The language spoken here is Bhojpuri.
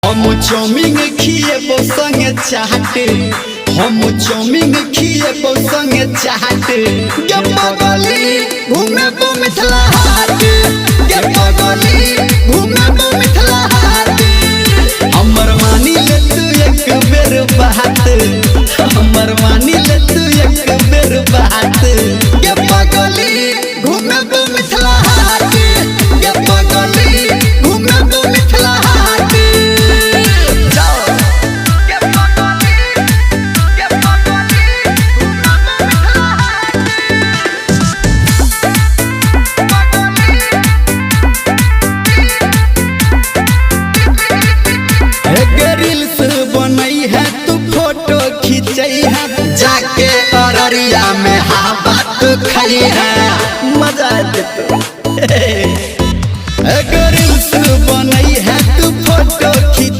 हम चाउमीन खिएबो संगे चाहते, हम चाउमीन खिएबो संगे चाहते। गे पगली घूमेबो मिथिला हाट, गे पगली घूमेबो मिथिला हाट।